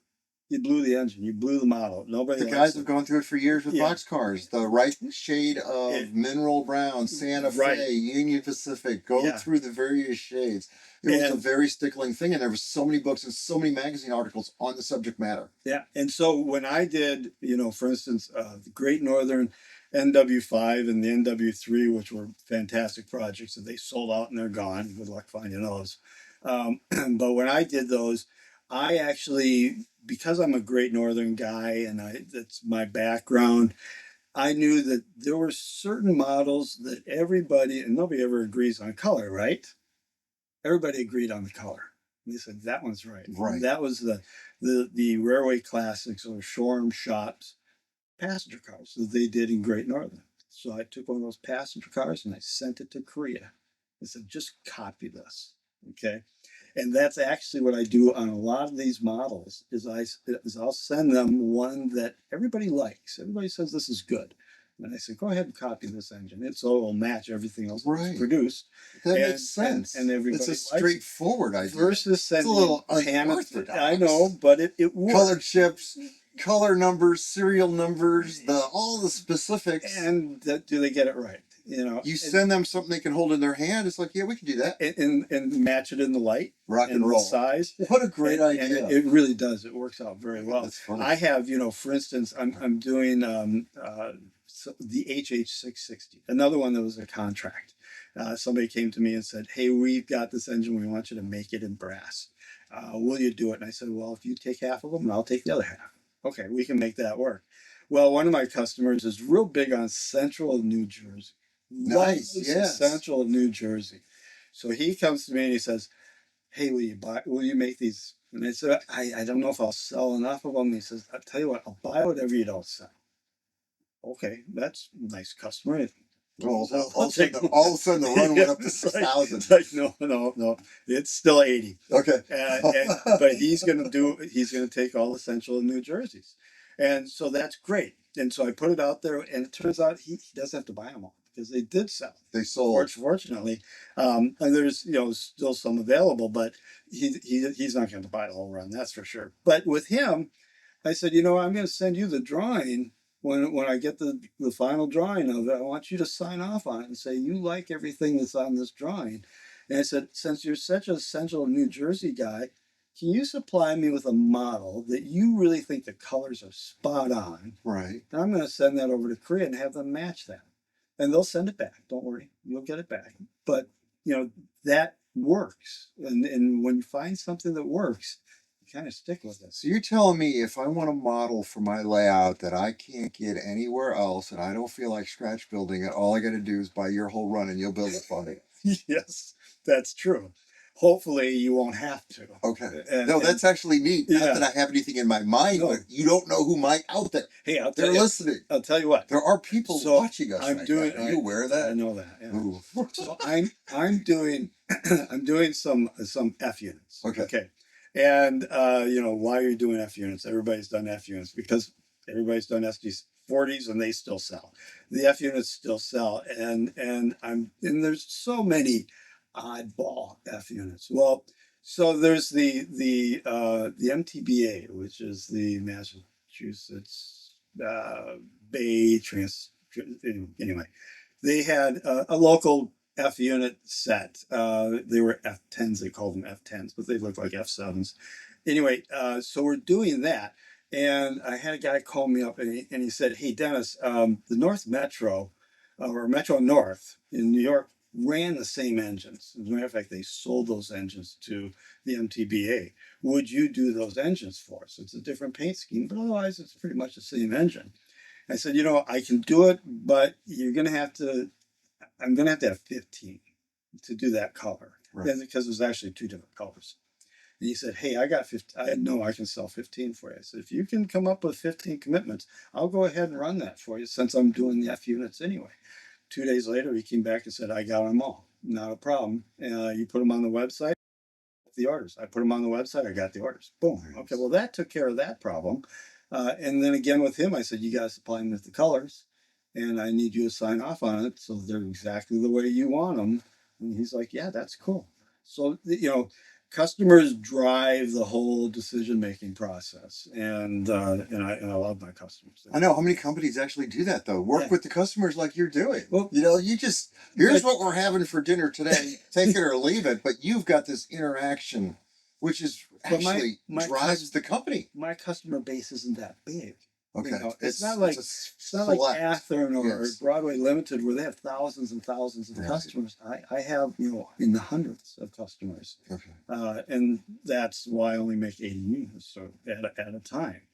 You blew the engine. You blew the model. Nobody. The guys have gone through it for years with boxcars. The right shade of mineral brown, Santa Fe, Union Pacific. Go through the various shades. It was a very stickling thing, and there were so many books and so many magazine articles on the subject matter. Yeah, and so when I did, for instance, the Great Northern NW5 and the NW3, which were fantastic projects, and they sold out and they're gone. Good luck finding those. But when I did those, I actually, because I'm a Great Northern guy and that's my background, I knew that there were certain models that everybody, and nobody ever agrees on color, right? Everybody agreed on the color. They said, that one's right. Right. That was the Railway Classics or Shoreham Shops passenger cars that they did in Great Northern. So I took one of those passenger cars and I sent it to Korea. I said, just copy this. Okay. And that's actually what I do on a lot of these models is I'll send them one that everybody likes. Everybody says this is good. And I said, go ahead and copy this engine. So it'll match everything else that's produced. That makes sense. And everybody it's a straightforward idea. Versus sending it's a little unorthodox. I know, but it works. Colored chips, color numbers, serial numbers, all the specifics. And do they get it right? You send them something they can hold in their hand. It's like, yeah, we can do that. And match it in the light. Rock and roll. The size. What a great idea. And it really does. It works out very well. That's funny. I have, for instance, I'm doing the HH660, another one that was a contract. Somebody came to me and said, hey, we've got this engine. We want you to make it in brass. Will you do it? And I said, well, if you take half of them, and I'll take the other half. Okay, we can make that work. Well, one of my customers is real big on central New Jersey. Nice, yes. Central New Jersey. So he comes to me and he says, hey, will you make these? And I said, I don't know if I'll sell enough of them. And he says, I'll tell you what, I'll buy whatever you don't sell. Okay, that's a nice customer. Well, all of a sudden the run went up to 6,000. It's like, no, it's still 80. Okay. But he's going to take all the central New Jerseys. And so that's great. And so I put it out there, and it turns out he doesn't have to buy them all because they did sell. They sold. Fortunately. And there's still some available, but he's not going to buy the whole run, that's for sure. But with him, I said, I'm going to send you the drawing. When I get the final drawing of it, I want you to sign off on it and say you like everything that's on this drawing. And I said, since you're such a central New Jersey guy, can you supply me with a model that you really think the colors are spot on? Right. And I'm going to send that over to Korea and have them match that. And they'll send it back. Don't worry. You'll get it back. But, that works. And when you find something that works, kind of stick with it. So you're telling me if I want a model for my layout that I can't get anywhere else and I don't feel like scratch building it, all I got to do is buy your whole run and you'll build it for me. Yes, that's true. Hopefully you won't have to. Okay. That's actually neat. Yeah. Not that I have anything in my mind, but you don't know who might out there. Hey, they're listening. I'll tell you what. There are people watching us. Are you aware of that? I know that. Yeah. So I'm doing I'm doing some F units. Okay. And, why are you doing F units? Everybody's done F units because everybody's done SD40s and they still sell. The F units still sell. And there's so many oddball F units. Well, so there's the MTBA, which is the Massachusetts Bay anyway. They had a local F unit set. They were F10s. They called them F10s, but they looked like F7s. Anyway, so we're doing that. And I had a guy call me up and he said, "Hey, Dennis, the North Metro or Metro North in New York ran the same engines. As a matter of fact, they sold those engines to the MTBA. Would you do those engines for us? It's a different paint scheme, but otherwise it's pretty much the same engine." I said, I can do it, but I'm going to have to have 15 to do that color. Right. Because there's actually two different colors. And he said, "Hey, I got 15. I know I can sell 15 for you." I said, "If you can come up with 15 commitments, I'll go ahead and run that for you since I'm doing the F units anyway." 2 days later, he came back and said, "I got them all. Not a problem. You put them on the website, the orders." I put them on the website. I got the orders. Boom. Nice. Okay, well, that took care of that problem. And then again with him, I said, "You got to supply me with the colors, and I need you to sign off on it so they're exactly the way you want them." And he's like, "Yeah, that's cool." So, customers drive the whole decision-making process, and I love my customers. I know how many companies actually do that though. Work Yeah. with the customers like you're doing. Well, you just here's what we're having for dinner today. Take it or leave it. But you've got this interaction, which is But actually drives the company. my customer base isn't that big. Okay, It's not like Athearn or Broadway Limited where they have thousands and thousands of customers. I have in the hundreds of customers. Okay. And that's why I only make 80 units at a time.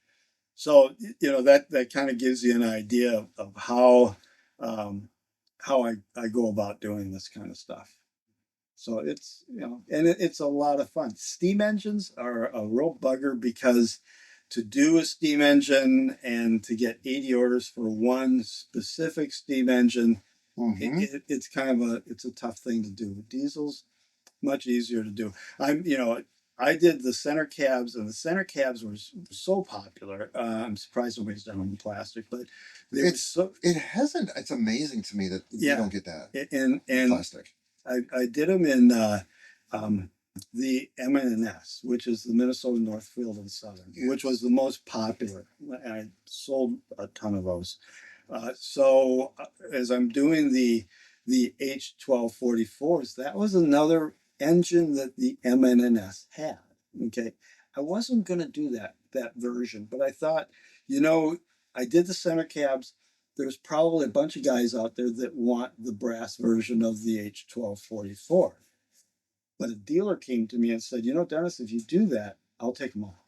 So that kind of gives you an idea of how I go about doing this kind of stuff. So it's it's a lot of fun. Steam engines are a real bugger because to do a steam engine and to get 80 orders for one specific steam engine, it's kind of it's a tough thing to do. Diesels, much easier to do. I did the center cabs, and the center cabs were so popular. I'm surprised nobody's done them in plastic, but it's amazing to me that you don't get that in plastic. I did them in the M&S, which is the Minnesota Northfield and Southern, which was the most popular. And I sold a ton of those. So as I'm doing the H1244s, that was another engine that the M&S had. Okay, I wasn't going to do that version, but I thought, I did the center cabs. There's probably a bunch of guys out there that want the brass version of the H1244. But a dealer came to me and said, "Dennis, if you do that, I'll take them all."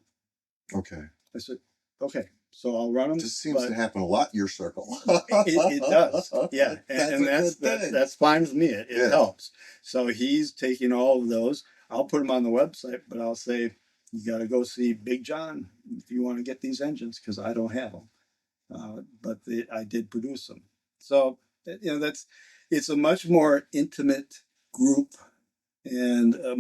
Okay. I said, "Okay, so I'll run them." This seems to happen a lot in your circle. It does. Yeah. And that's fine with me. It helps. So he's taking all of those. I'll put them on the website, but I'll say, "You got to go see Big John if you want to get these engines because I don't have them." But I did produce them. So, it's a much more intimate group and a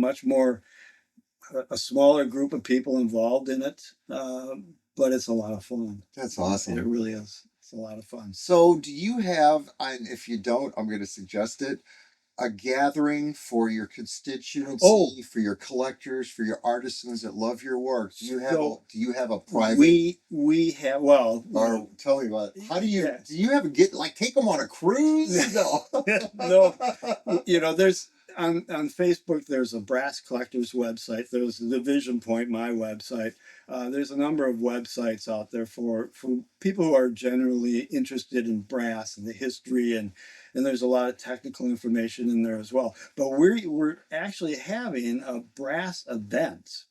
smaller group of people involved in it. But it's a lot of fun. That's awesome. It really is. It's a lot of fun. So do you have, and if you don't, I'm going to suggest it, a gathering for your constituency, for your collectors, for your artisans that love your work? Do you have a private? We have, or tell me about it. How do you take them on a cruise? No. No. There's on Facebook, there's a brass collectors website. There's the Division Point, my website. There's a number of websites out there for people who are generally interested in brass and the history, and there's a lot of technical information in there as well. But we're actually having a brass event,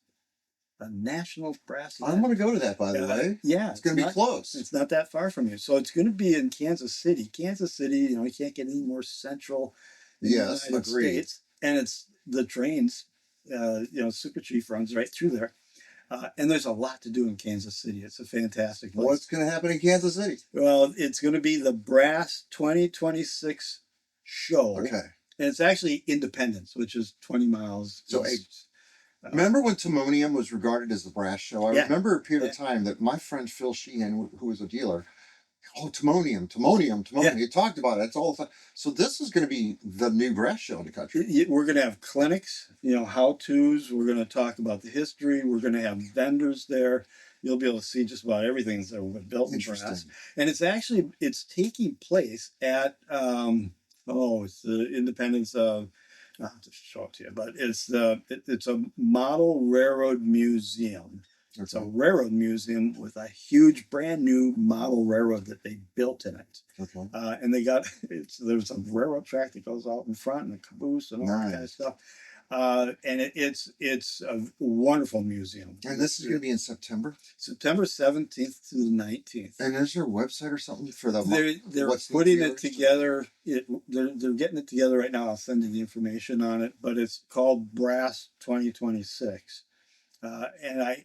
a national brass event. I'm going to go to that, by the way. Yeah. It's going to be close. It's not that far from you. So it's going to be in Kansas City. Kansas City, you can't get any more central in the United States. And it's the trains, Super Chief runs right through there. And there's a lot to do in Kansas City. It's a fantastic place. What's going to happen in Kansas City? Well, it's going to be the Brass 2026 show. Okay. And it's actually Independence, which is 20 miles. So remember when Timonium was regarded as the brass show? I remember a period of time that my friend Phil Sheehan, who was a dealer, Timonium. He talked about it. It's all the time. So this is going to be the new brass show in the country. We're going to have clinics, how-tos. We're going to talk about the history. We're going to have vendors there. You'll be able to see just about everything that's ever been built in brass. And it's taking place at Oh, it's the Independence of. I'll have to show it to you, but it's a model railroad museum. It's a Okay. railroad museum with a huge brand new model railroad that they built in it. Okay. And they got there's a railroad track that goes out in front and a caboose and all that kind of Nice. stuff. And it's a wonderful museum. And this is going to be in September. September 17th to the 19th. And is there a website or something for the? They're what's the putting year? it together. They're getting it together right now. I'll send you the information on it, but it's called Brass 2026. And I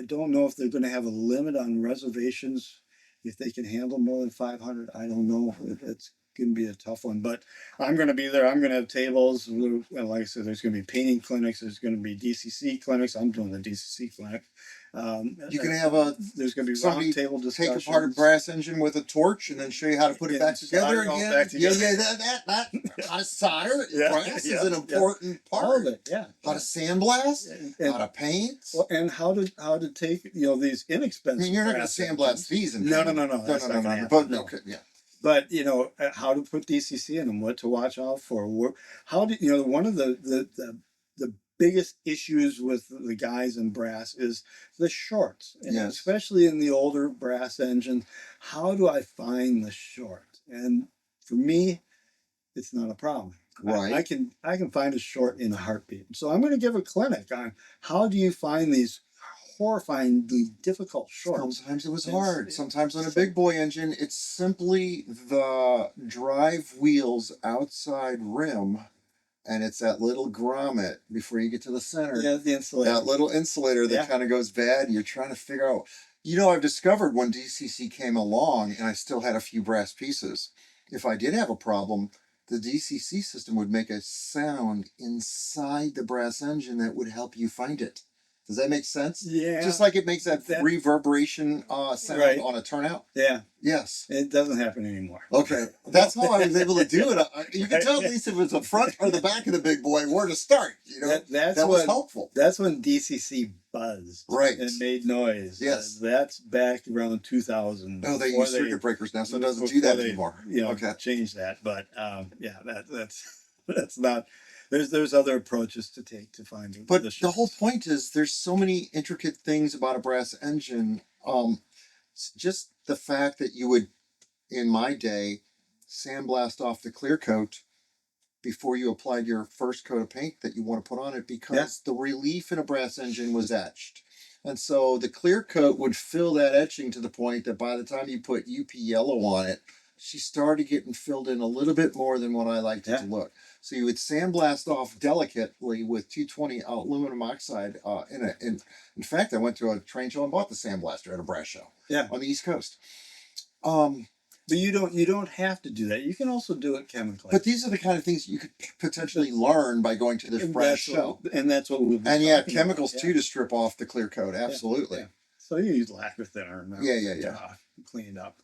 don't know if they're going to have a limit on reservations, if they can handle more than 500. I don't know. It's going to be a tough one, but I'm going to be there. I'm going to have tables. And like I said, there's going to be painting clinics. There's going to be DCC clinics. I'm doing the DCC clinic. You can have there's going to be somebody round table discussions. take apart a brass engine with a torch and then show you how to put it back together again. Back together. That how to solder. Yeah, Brass is an important part. All of it, yeah. How to sandblast, And- how to paint. Well, and how to take these I inexpensive. mean, you're not going to brass sandblast engines. these and No. no. That's not gonna happen. But No. okay, yeah. But how to put DCC in them, what to watch out for. How do one of the biggest issues with the guys in brass is the shorts, and Yes. especially in the older brass engine. How do I find the short? And for me, it's not a problem. Right. I can find a short in a heartbeat. So I'm going to give a clinic on how do you find these horrifyingly difficult shorts. Sometimes it was It's- hard. Sometimes on a big boy engine, it's simply the drive wheels outside rim, and it's that little grommet before you get to the center. Yeah, the insulator. That little insulator that Yeah. kind of goes bad, and you're trying to figure out. I've discovered when DCC came along, and I still had a few brass pieces. If I did have a problem, the DCC system would make a sound inside the brass engine that would help you find it. Does that make sense? Yeah. Just like it makes that That- reverberation sound Right. on a turnout? Yeah. Yes. It doesn't happen anymore. Okay. That's how I was able to do it. You can tell at least if it was the front or the back of the big boy where to start. That's that was when- helpful. That's when DCC buzzed. Right. And made noise. Yes. That's back around 2000. Oh, they before use circuit breakers now, so it doesn't do before that they, anymore. Okay. Change that. But that's not. There's other approaches to take to find. But the the whole point is there's so many intricate things about a brass engine. Just the fact that you would, in my day, sandblast off the clear coat before you applied your first coat of paint that you want to put on it, because the relief in a brass engine was etched. And so the clear coat would fill that etching to the point that by the time you put UP yellow on it, she started getting filled in a little bit more than what I liked it to look. So you would sandblast off delicately with 220 aluminum oxide. In fact, I went to a train show and bought the sandblaster at a brass show. Yeah. On the East Coast. But you don't have to do that. You can also do it chemically. But these are the kind of things you could potentially learn by going to this brass show. And that's what we'll be And talking chemicals about. too to strip off the clear coat. Absolutely. Yeah. So you use lacquer thinner. And clean it up.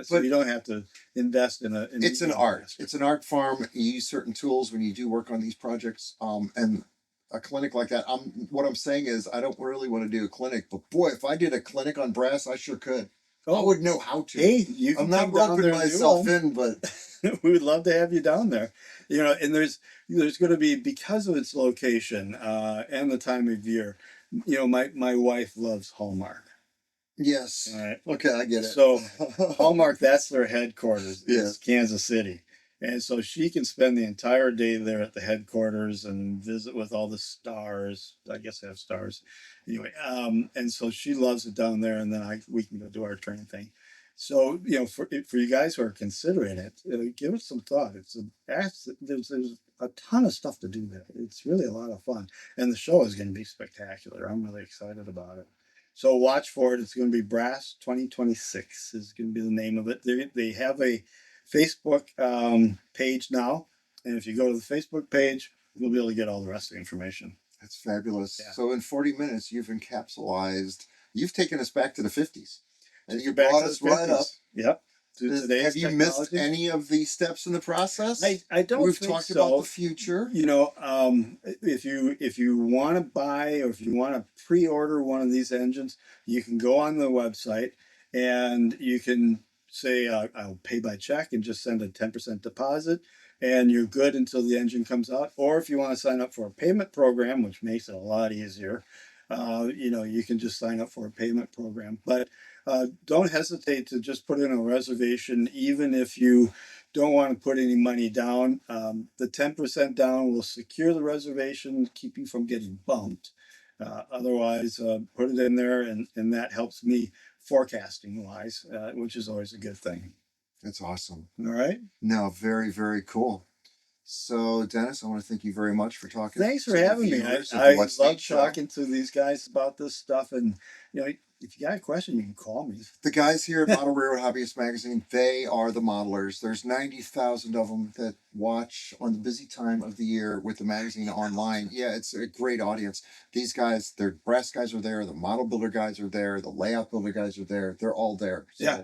So But you don't have to invest in it's an art. It's an art farm. You use certain tools when you do work on these projects. And a clinic like that. What I'm saying is I don't really want to do a clinic, but boy, if I did a clinic on brass, I sure could. I would know how to. Hey, you can I'm not come down roping there and do myself them. in, but We would love to have you down there. And there's going to be, because of its location and the time of year. My wife loves Hallmark. yes. All right. Okay, I get it. So Hallmark, that's their headquarters. Yeah. It's Kansas City. And so she can spend the entire day there at the headquarters and visit with all the stars. I guess they have stars. Anyway, and so she loves it down there, and then we can go do our train thing. So, for you guys who are considering it, give it some thought. There's a ton of stuff to do there. It's really a lot of fun. And the show is going to be spectacular. I'm really excited about it. So watch for it. It's going to be Brass 2026 is going to be the name of it. They have a Facebook page now. And if you go to the Facebook page, you'll be able to get all the rest of the information. That's fabulous. Yeah. So in 40 minutes, you've taken us back to the 50s. And you Back brought to us the right 50s. up. Yep. To today's Have you missed technology. any of the steps in the process? I don't We've think talked so. about the future. If you want to buy or if you want to pre-order one of these engines, you can go on the website and you can say I'll pay by check and just send a 10% deposit, and you're good until the engine comes out. Or if you want to sign up for a payment program, which makes it a lot easier, you can just sign up for a payment program. But don't hesitate to just put in a reservation, even if you don't want to put any money down. The 10% down will secure the reservation, keep you from getting bumped. Otherwise, put it in there, and that helps me forecasting wise, which is always a good thing. That's awesome. All right. No, very, very cool. So, Dennis, I want to thank you very much for talking. Thanks for having me. I love talking to these guys about this stuff. And, if you got a question, you can call me. The guys here at Model Railroad Hobbyist Magazine, they are the modelers. There's 90,000 of them that watch on the busy time of the year with the magazine online. Yeah, it's a great audience. These guys, their brass guys are there. The model builder guys are there. The layout builder guys are there. They're all there. So, yeah.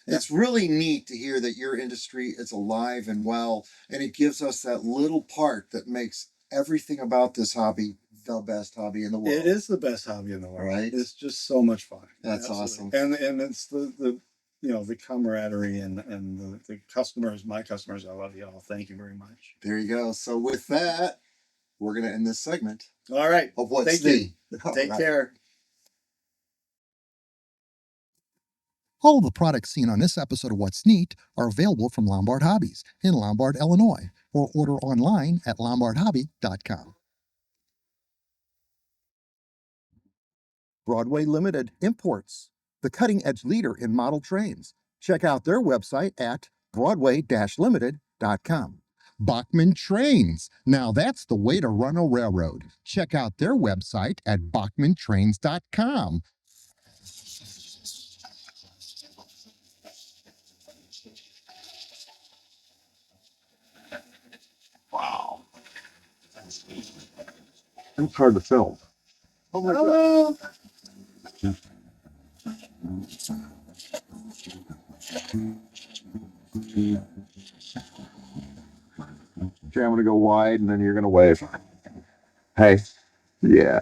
It's really neat to hear that your industry is alive and well, and it gives us that little part that makes everything about this hobby the best hobby in the world. It is the best hobby in the world. Right? It's just so much fun. That's awesome. And it's the camaraderie and the customers, my customers. I love you all. Thank you very much. There you go. So with that, we're going to end this segment. All right. Of What's Neat. Take care. All of the products seen on this episode of What's Neat are available from Lombard Hobbies in Lombard, Illinois, or order online at lombardhobby.com. Broadway Limited Imports, the cutting-edge leader in model trains. Check out their website at broadway-limited.com. Bachmann Trains. Now that's the way to run a railroad. Check out their website at bachmanntrains.com. Wow. It's hard to film. Oh my Hello. God. Okay, I'm going to go wide and then you're going to wave. Hey. Yeah.